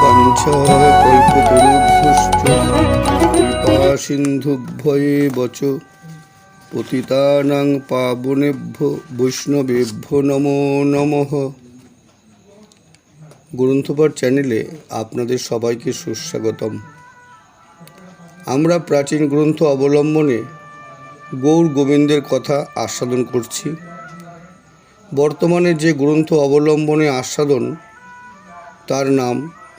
বাঞ্ছাকল্পতরুভ্যশ্চ কৃপাসিন্ধুভ্যেব চ পতিতানাং পাবনেভ্যো বৈষ্ণবেভ্যো নমো নমঃ। গ্রন্থপাঠ চ্যানেলে আপনাদের সবাইকে সুস্বাগতম। আমরা প্রাচীন গ্রন্থ অবলম্বনে গৌর গোবিন্দের কথা আস্বাদন করছি। বর্তমানে যে গ্রন্থ অবলম্বনে আস্বাদন তার নাম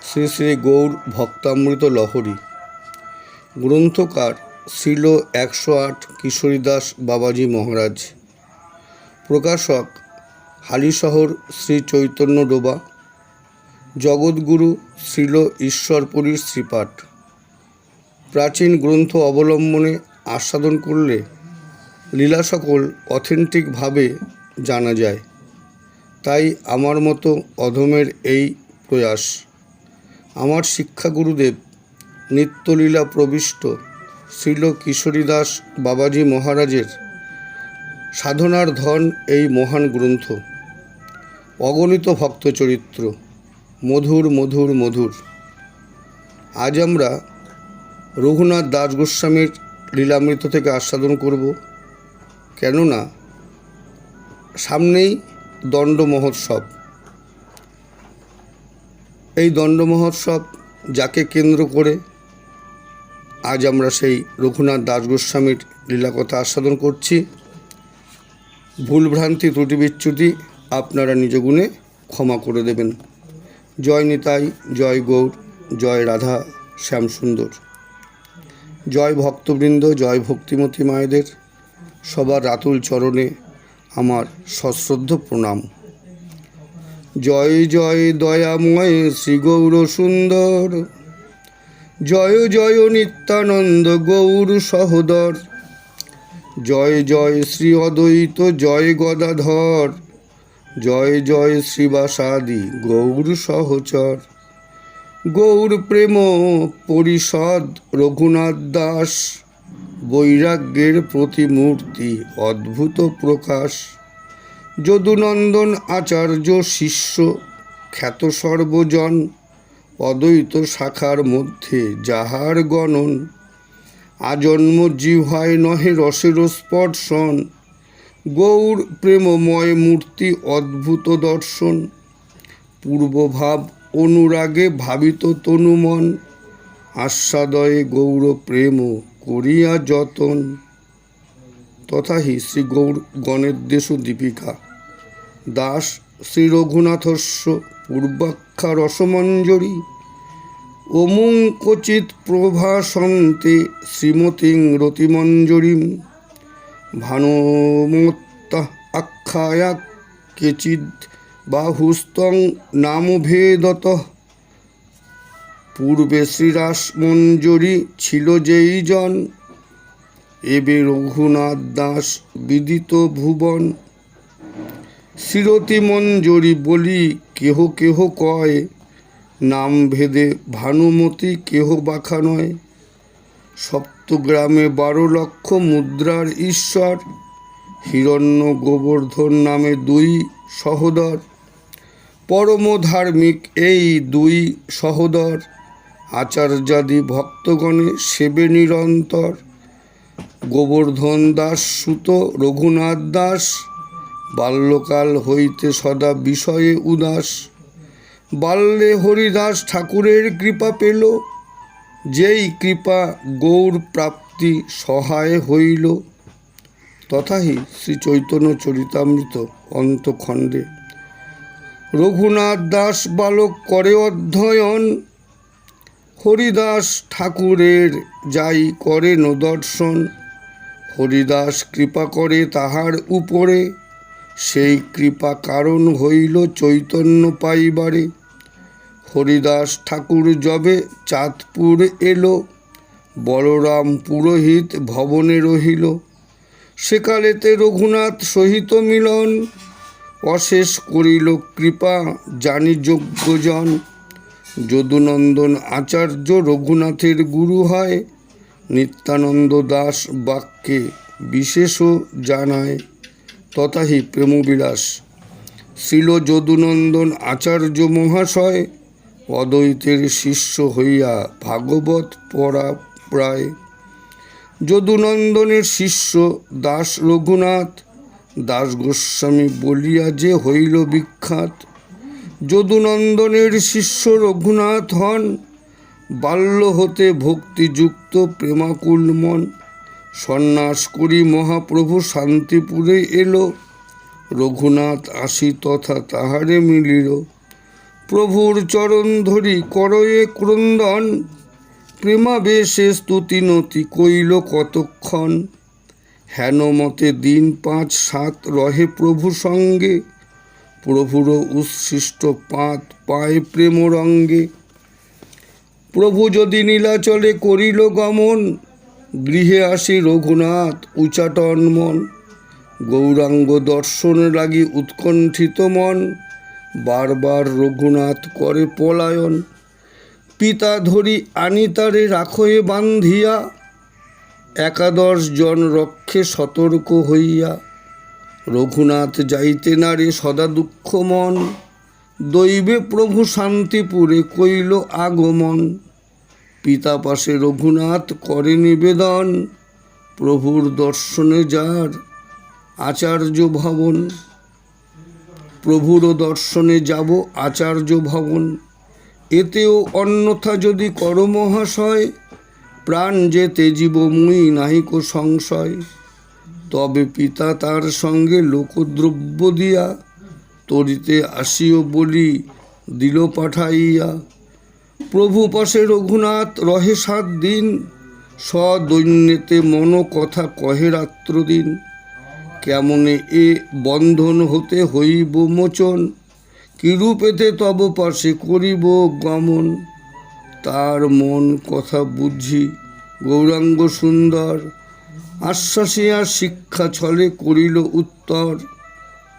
শ্রী শ্রী গৌর ভক্তামৃত লহরী। গ্রন্থকার শ্রীল 108 কিশোরীদাস বাবাজি মহারাজ। প্রকাশক হালিশহর শ্রী চৈতন্য ডোবা। জগৎগুরু শ্রীল ঈশ্বরপুরীর শ্রীপাঠ। প্রাচীন গ্রন্থ অবলম্বনে আস্বাদন করলে লীলা সকল অথেন্টিকভাবে জানা যায়। তাই আমার মতো অধমের এই প্রয়াস। আমার শিক্ষা গুরুদেব নিত্যলীলা প্রবিষ্ট শ্রীল কিশোরীদাস বাবাজি মহারাজের সাধনার ধন এই মহান গ্রন্থ। অগণিত ভক্ত চরিত্র, মধুর মধুর মধুর। আজ আমরা রঘুনাথ দাস গোস্বামীর লীলামৃত থেকে আস্বাদন করব। কেননা সামনেই দণ্ড মহোৎসব। এই দণ্ড মহোৎসব যাকে কেন্দ্র করে আজ আমরা সেই রঘুনাথ দাস গোস্বামীর লীলাকথা আস্বাদন করছি। ভুলভ্রান্তি ত্রুটি বিচ্যুতি আপনারা নিজ গুণে ক্ষমা করে দেবেন। জয় নিতাই, জয় গৌর, জয় রাধা শ্যামসুন্দর। জয় ভক্তবৃন্দ, জয় ভক্তিমতী মায়েদের। সবার রাতুল চরণে আমার সশ্রদ্ধ প্রণাম। জয় জয় দয়াময় শ্রী গৌর সুন্দর, জয় জয় নিত্যানন্দ গৌর সহোদর। জয় জয় শ্রী অদ্বৈত, জয় গদাধর, জয় জয় শ্রীবাসাদি গৌর সহচর। গৌর প্রেম পরিষদ রঘুনাথ দাস, বৈরাগ্যের প্রতিমূর্তি অদ্ভুত প্রকাশ। যদুনন্দন আচার্য শিষ্য খ্যাত সর্বজন, অদ্বৈত শাখার মধ্যে যাহার গণন। আজন্ম জিহ্বায় নহে রসের স্পর্শন, গৌর প্রেমময় মূর্তি অদ্ভুত দর্শন। পূর্বভাব অনুরাগে ভাবিত তনুমন, আস্বাদয়ে গৌর প্রেম করিয়া যতন। তথাহি শ্রী গৌর গণেদ্দেশু দীপিকা দাস শ্রী রঘুনাথস্য পূর্বাখ্যা রসমঞ্জরী। ওমুং ক্বচিৎ প্রভাসন্তে শ্রীমতীং রতিমঞ্জরীম। ভানুমত্তা আখ্যায়া কেচিদ বাহুস্তং নামভেদতঃ। পূর্বে শ্রীরাসমঞ্জরী ছিল যেই জন, এবে রঘুনাথ দাস বিদিত ভুবন। শ্রীরতি মঞ্জরী বলি কেহ কেহ কয়, নাম ভেদে ভানুমতি কেহ বাখা নয়। সপ্তগ্রামে 12 লক্ষ মুদ্রার ঈশ্বর, হিরণ্য গোবর্ধন নামে 2 সহোদর। পরম ধার্মিক এই 2 সহোদর, আচার্যাদি ভক্তগণে সেবে নিরন্তর। গোবর্ধন দাস সুত রঘুনাথ দাস, বাল্যকাল হইতে সদা বিষয়ে উদাস। বাল্যে হরিদাস ঠাকুরের কৃপা পেল, যেই কৃপা গৌর প্রাপ্তি সহায় হইল। তথাহি শ্রী চৈতন্য চরিতামৃত অন্তখণ্ডে রঘুনাথ দাস বালক করে অধ্যয়ন, হরিদাস ঠাকুরের যাই করে দর্শন। হরিদাস কৃপা করে তাহার উপরে, সেই কৃপা কারণ হইল চৈতন্য পাইবারে। হরিদাস ঠাকুর যবে চাঁদপুর এলো, বলরাম পুরোহিত ভবনে রহিল। সেকালেতে রঘুনাথ সহিত মিলন, অশেষ করিল কৃপা জানি যোগ্যজন। যদুনন্দন আচার্য রঘুনাথের গুরু হয়, নিত্যানন্দ দাস বাক্যে বিশেষ জানায়। তথাহি প্রেমবিলাস শ্রীল যদুনন্দন আচার্য মহাশয়, অদ্বৈতের শিষ্য হইয়া ভাগবত পড়া প্রায়। যদুনন্দনের শিষ্য দাস রঘুনাথ, দাস গোস্বামী বলিয়া যে হইল বিখ্যাত। যদুনন্দনের শিষ্য রঘুনাথ হন, বাল্য হতে ভক্তিযুক্ত প্রেমাকুল মন। সন্ন্যাস করি মহাপ্রভু শান্তিপুরে এলো, রঘুনাথ আসি তথা তাহারে মিলিল। প্রভুর চরণ ধরি করয়ে ক্রন্দন, প্রেমাবেশে স্তুতি নতি কইল কতক্ষণ। হেন মতে দিন 5-7 রহে প্রভু সঙ্গে, প্রভুর উচ্ছিষ্ট পাত পায় প্রেম রঙ্গে। প্রভু যদি নীলাচলে করিল গমন, গৃহে আসি রঘুনাথ উচাটন মন। গৌরাঙ্গ দর্শন লাগি উৎকণ্ঠিত মন, বারবার রঘুনাথ করে পলায়ন। পিতা ধরি আনি তারে রাখয়ে বান্ধিয়া, 11 জন রক্ষে সতর্ক হইয়া। রঘুনাথ যাইতে নারে সদা দুঃখ মন, দৈবে প্রভু শান্তিপুরে কইল আগমন। পিতা পাশে রঘুনাথ করে নিবেদন, প্রভুর দর্শনে যার আচার্য ভবন। প্রভুর দর্শনে যাব আচার্য ভবন, এতেও অন্যথা যদি কর মহাশয়। প্রাণ যে তেজিব মুই নাহিক সংশয়। তবে পিতা তার সঙ্গে লোকদ্রব্য দিয়া, তরিতে আসিও বলি দিল পাঠাইয়া। প্রভু পাশে রঘুনাথ রহে 7 দিন, সদৈন্যেতে মন কথা কহে রাত্র দিন। কেমনে এ বন্ধন হতে হইব মোচন, কিরূপেতে তব পাশে করিব গমন। তার মন কথা বুঝি গৌরাঙ্গ সুন্দর, আশ্বাসিয়া শিক্ষা ছলে করিল উত্তর।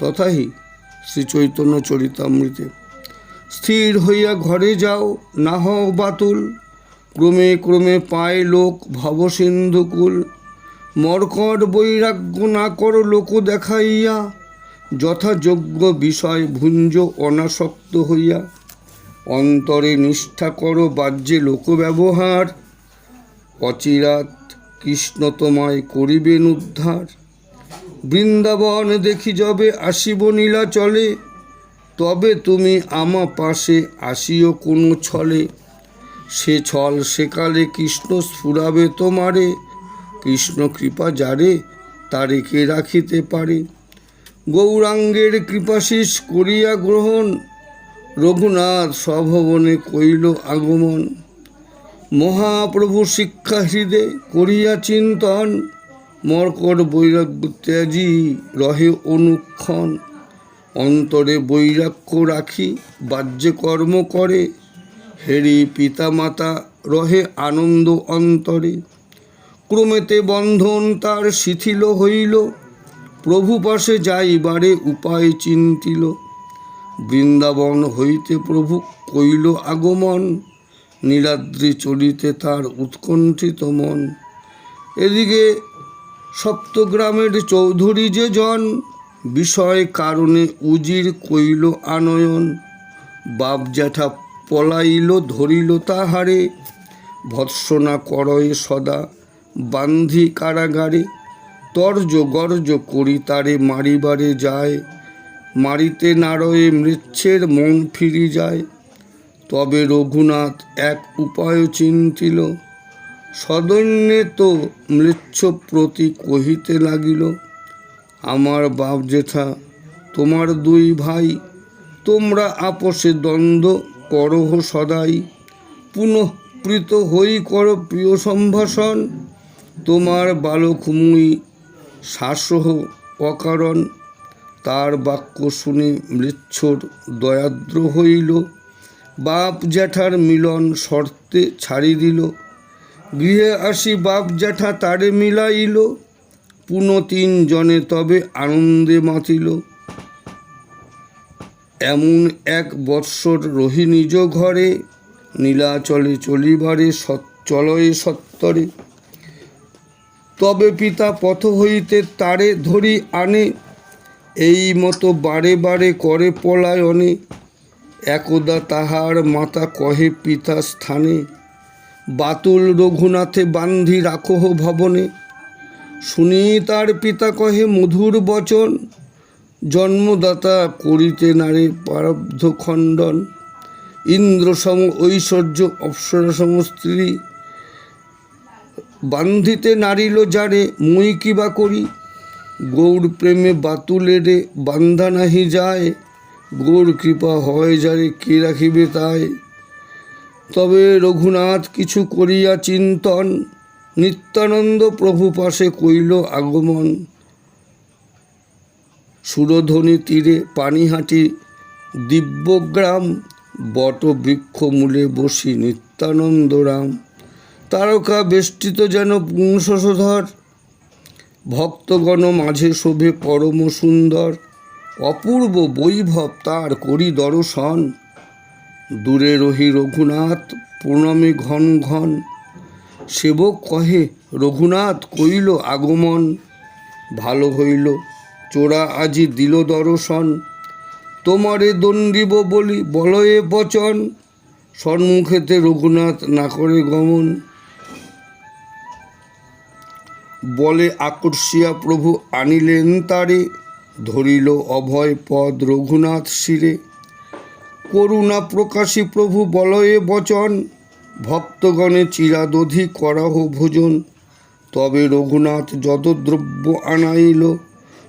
তথাহি শ্রীচৈতন্য চরিতামৃতে। স্থির হইয়া ঘরে যাও না হও বাতুল, ক্রমে ক্রমে পায় লোক ভবসিন্ধুকুল। মর্কট বৈরাগ্য না কর লোক দেখাইয়া, যথাযোগ্য বিষয় ভুঞ্জ অনাসক্ত হইয়া। অন্তরে নিষ্ঠা কর বাহ্যে লোক ব্যবহার, অচিরাত কৃষ্ণ তোমায় করিবেন উদ্ধার। বৃন্দাবন দেখি যবে আসিব নীলাচলে, তবে তুমি আমা পাশে আসিও কোনো ছলে। সে ছল সেকালে কৃষ্ণ স্ফুরাবে তোমারে, কৃষ্ণ কৃপা যারে তারে কে রাখিতে পারে। গৌরাঙ্গের কৃপাশিস করিয়া গ্রহণ, রঘুনাথ স্বভবনে কইল আগমন। মহাপ্রভু শিক্ষা হৃদে করিয়া চিন্তন, মর্কট বৈরাগ্য ত্যাজি রহে অনুক্ষণ। অন্তরে বৈরাগ্য রাখি বাহ্যে কর্ম করে, হেরি পিতামাতা রহে আনন্দ অন্তরে। ক্রমেতে বন্ধন তার শিথিল হইল, প্রভু পাশে যাইবারে উপায় চিন্তিল। বৃন্দাবন হইতে প্রভু কইল আগমন, নীলাদ্রি চলিতে তার উৎকণ্ঠিত মন। এদিকে সপ্তগ্রামের চৌধুরী যে জন, বিষয় কারণে উজির কইল আনয়ন। বাপ জ্যাঠা পলাইল ধরিল তাহারে, ভৎসনা করয়ে সদা বান্ধি কারাগারে। তর্জ গর্জ করি তারে মারিবারে যায়, মারিতে নারয়ে মৃচ্ছের মন ফিরি যায়। তবে রঘুনাথ এক উপায় চিন্তিল, সদৈন্যে তো মৃচ্ছ প্রতি কহিতে লাগিল। আমার বাপ জেঠা তোমার 2 ভাই, তোমরা আপোষে দ্বন্দ্ব করহ সদাই। পুনঃ প্রীত হই কর প্রিয় সম্ভাষণ, তোমার বালক মুই শাসহ অকারণ। তার বাক্য শুনে মৃচ্ছর দয়াদ্র হইল, বাপ জ্যাঠার মিলন শর্তে ছাড়ি দিল। গৃহে আসি বাপ জ্যাঠা তারে মিলাইল, পুনঃ 3 জনে তবে আনন্দে মাতিল। এমন 1 বৎসর রহি নিজ ঘরে, নীলাচলে চলিবারে চলয়ে সত্তরে। তবে পিতা পথ হইতে তারে ধরি আনে, এই মতো বারে বারে করে পলায়নে। একদা তাহার মাতা কহে পিতা স্থানে, বাতুল রঘুনাথে বান্ধি রাখহ ভবনে। শুনি তার পিতা কহে মধুর বচন, জন্মদাতা করিতে নারে প্রারব্ধ খণ্ডন। ইন্দ্র সম ঐশ্বর্য অপ্সরা সম স্ত্রী, বান্ধিতে নারিল যারে মুই কিবা করি। গৌর প্রেমে বাতুলেরে বান্ধা নাহি যায়, গৌর কৃপা হয় যারে কে রাখিবে তাই। তবে রঘুনাথ কিছু করিয়া চিন্তন, নিত্যানন্দ প্রভু পাশে কইল আগমন। সুরধ্বনি তীরে পানিহাটি দিব্যগ্রাম, বট বৃক্ষ মূলে বসি নিত্যানন্দ রাম। তারকা বেষ্টিত যেন পুংসধর, ভক্তগণ মাঝে শোভে পরম সুন্দর। অপূর্ব বৈভব তার করি দর্শন, দূরে রহি রঘুনাথ প্রণমে ঘন ঘন। সেবক কহে রঘুনাথ কইল আগমন, ভালো হইল চোরা আজি দিল দর্শন। তোমারে দণ্ডিব বলি বলয়ে বচন, সম্মুখেতে রঘুনাথ না করে গমন। বলে আকর্ষিয়া প্রভু আনিলেন তারে, ধরিল অভয় পদ রঘুনাথ শিরে। করুণা প্রকাশী প্রভু বলয়ে বচন, ভক্তগণে চিরাদধি করহ ভোজন। তবে রঘুনাথ যত দ্রব্য আনাইল,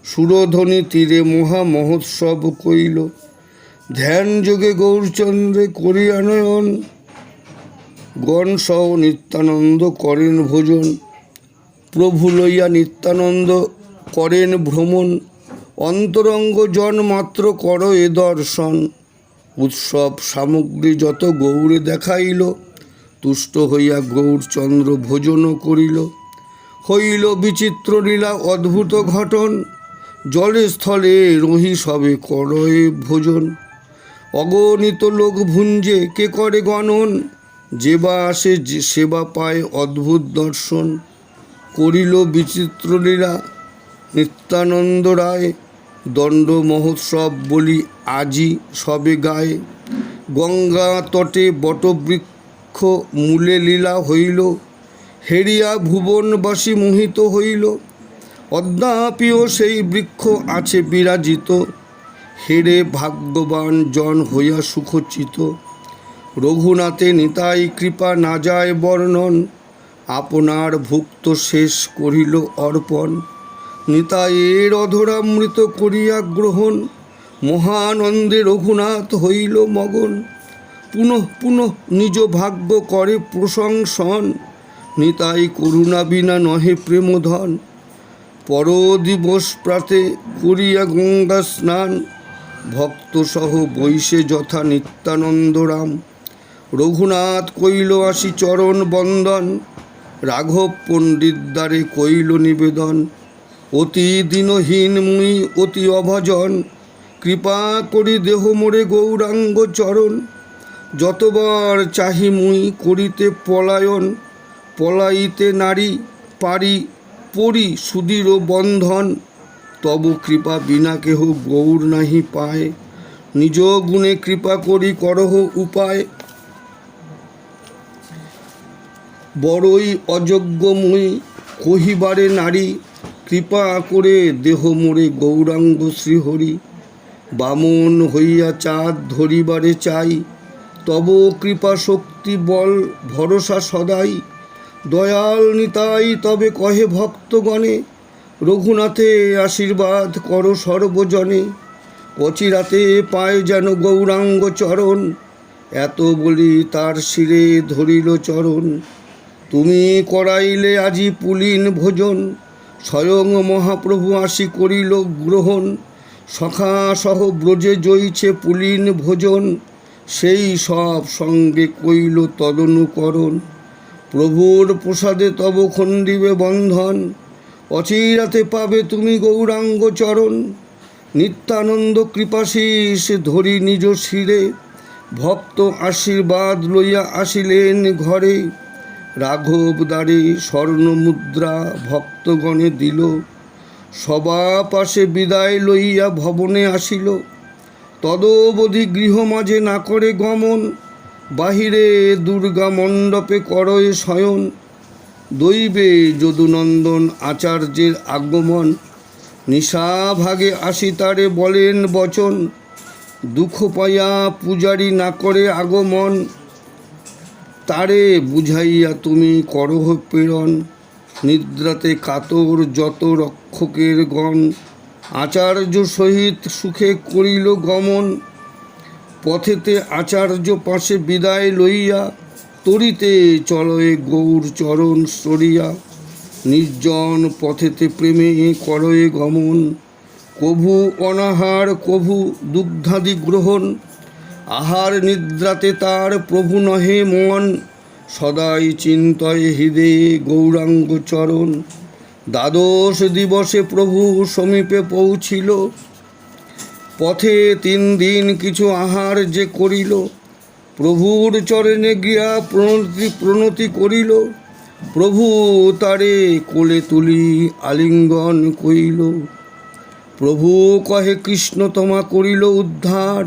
সুরধ্বনি তীরে মহা মহোৎসব কইল। ধ্যান যোগে গৌরচন্দ্রে করিয়া নয়ন, গণ সহ নিত্যানন্দ করেন ভোজন। প্রভু লইয়া নিত্যানন্দ করেন ভ্রমণ, অন্তরঙ্গ জন মাত্র কর এ দর্শন। উৎসব সামগ্রী যত গৌরে দেখাইল, তুষ্ট হইয়া গৌরচন্দ্র ভোজন করিল। হইল বিচিত্র লীলা অদ্ভুত ঘটন, জলে স্থলে রহি সবে করয়ে ভোজন। অগণিত লোক ভুঞ্জে কে করে গণন, যেবা আসে যে সেবা পায় অদ্ভুত দর্শন। করিল বিচিত্র লীলা নিত্যানন্দ রায়, দণ্ড মহোৎসব বলি আজি সবে গায়ে। গঙ্গা তটে বটবৃক্ষ মূলে লীলা হইল, হেরিয়া ভুবনবাসী মোহিত হইল। অদ্যাপিও সেই বৃক্ষ আছে বিরাজিত, হেরে ভাগ্যবান জন হইয়া সুখচিত। রঘুনাথে নিতাই কৃপা না যায় বর্ণন, আপনার ভুক্ত শেষ করিল অর্পণ। নিতাইয়ের অধরামৃত করিয়া গ্রহণ, মহানন্দে রঘুনাথ হইল মগন। পুনঃ পুনঃ নিজ ভাগ্য করে প্রশংসন, নিতাই করুণা বিনা নহে প্রেমধন। পরদিবস প্রাতে করিয়া গঙ্গা স্নান, ভক্ত সহ বৈশে যথা নিত্যানন্দ রাম। রঘুনাথ কইল আসি চরণ বন্দন, রাঘব পণ্ডিত দ্বারে কইল নিবেদন। অতি দীনহীন মুই অতি অভজন, কৃপা করি দেহ মোরে গৌরাঙ্গ চরণ। যতবার চাহি মুই করিতে পলায়ন, পলাইতে নারী পারি পরি সুদৃঢ় বন্ধন। তব কৃপা বিনা কেহ গৌর নাহি পায়, নিজ গুণে কৃপা করি করহ উপায়। বড়ই অযোগ্য মুই কহিবারে নারী, কৃপা করে দেহ মোরে গৌরাঙ্গ শ্রীহরি। বামন হইয়া চাঁদ ধরিবারে চাই, তব কৃপা শক্তি বল ভরসা সদাই। দয়াল নিতাই তবে কহে ভক্তগণে, রঘুনাথে আশীর্বাদ করো সর্বজনে। অচিরাতে পায় যেন গৌরাঙ্গ চরণ, এত বলি তার শিরে ধরিল চরণ। তুমি করাইলে আজি পুলিন ভোজন, স্বয়ং মহাপ্রভু আসি করিল গ্রহণ। সখা সহ ব্রজে জইছে পুলিন ভোজন, সেই সব সঙ্গে কইল তদনুকরণ। প্রভুর প্রসাদে তব খণ্ডিবে বন্ধন, অচিরাতে পাবে তুমি গৌরাঙ্গ চরণ। নিত্যানন্দ কৃপাশীষ ধরি নিজ শিরে, ভক্ত আশীর্বাদ লইয়া আসিলেন ঘরে। রাঘব দ্বারে স্বর্ণ মুদ্রা ভক্তগণে দিল, সবা পাশে বিদায় লইয়া ভবনে আসিল। তদবধি গৃহ মাঝে না করে গমন, বাহিরে দুর্গা মণ্ডপে করয়ে শয়ন। দৈবে যদুনন্দন আচার্যের আগমন, নিশাভাগে আসি তারে বলেন বচন। দুঃখ পাইয়া পূজারি না করে আগমন, তারে বুঝাইয়া তুমি করহ প্রেরণ। নিদ্রাতে কাতর যত রক্ষকের গণ, আচার্য সহিত সুখে করিল গমন। পথেতে আচার্য পাশে বিদায় লইয়া, তরিতে চলয়ে গৌর চরণ সরিয়া। নির্জন পথেতে প্রেমে করয়ে গমন, কভু অনাহার কভু দুগ্ধাদি গ্রহণ। আহার নিদ্রাতে তার প্রভু নহে মন, সদাই চিন্তয়ে হৃদে গৌরাঙ্গ চরণ। দ্বাদশ দিবসে প্রভু সমীপে পৌঁছিল, পথে 3 দিন কিছু আহার যে করিল। প্রভুর চরণে গিয়া প্রণতি করিল, প্রভু তারে কোলে তুলি আলিঙ্গন কইল। প্রভু কহে কৃষ্ণ তোমা করিল উদ্ধার,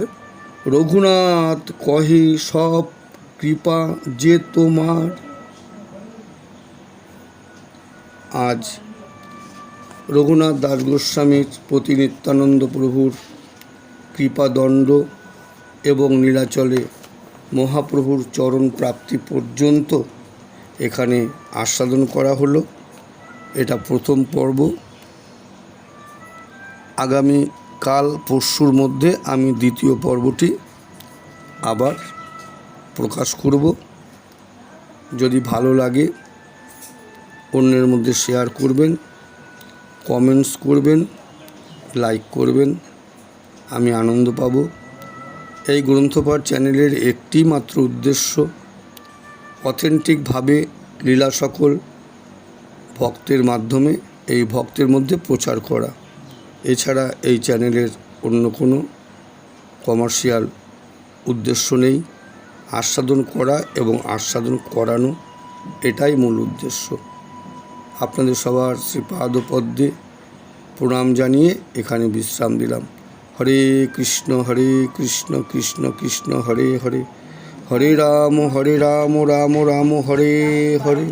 রঘুনাথ কহে সব কৃপা যে তোমার। আজ রঘুনাথ দাস গোস্বামীর প্রতি নিত্যানন্দ প্রভুর কৃপাদণ্ড এবং নীলাচলে মহাপ্রভুর চরণ প্রাপ্তি পর্যন্ত এখানে আস্বাদন করা হলো। এটা প্রথম পর্ব। আগামী কাল পরশুর মধ্যে আমি দ্বিতীয় পর্বটি আবার প্রকাশ করব। যদি ভালো লাগে অন্যের মধ্যে শেয়ার করবেন, কমেন্টস করবেন, লাইক করবেন, আমি আনন্দ পাব। এই গ্রন্থপাঠ চ্যানেলের একটি মাত্র উদ্দেশ্য অথেন্টিকভাবে লীলা সকল ভক্তের মাধ্যমে এই ভক্তের মধ্যে প্রচার করা। এছাড়া এই চ্যানেলের অন্য কোনো কমার্শিয়াল উদ্দেশ্য নেই। আস্বাদন করা এবং আস্বাদন করানো, এটাই মূল উদ্দেশ্য। আপনাদের সবার শ্রীপাদপদ্মে প্রণাম জানিয়ে এখানে বিশ্রাম দিলাম। হরে কৃষ্ণ কৃষ্ণ কৃষ্ণ হরে হরে, হরে রাম রাম রাম হরে হরে।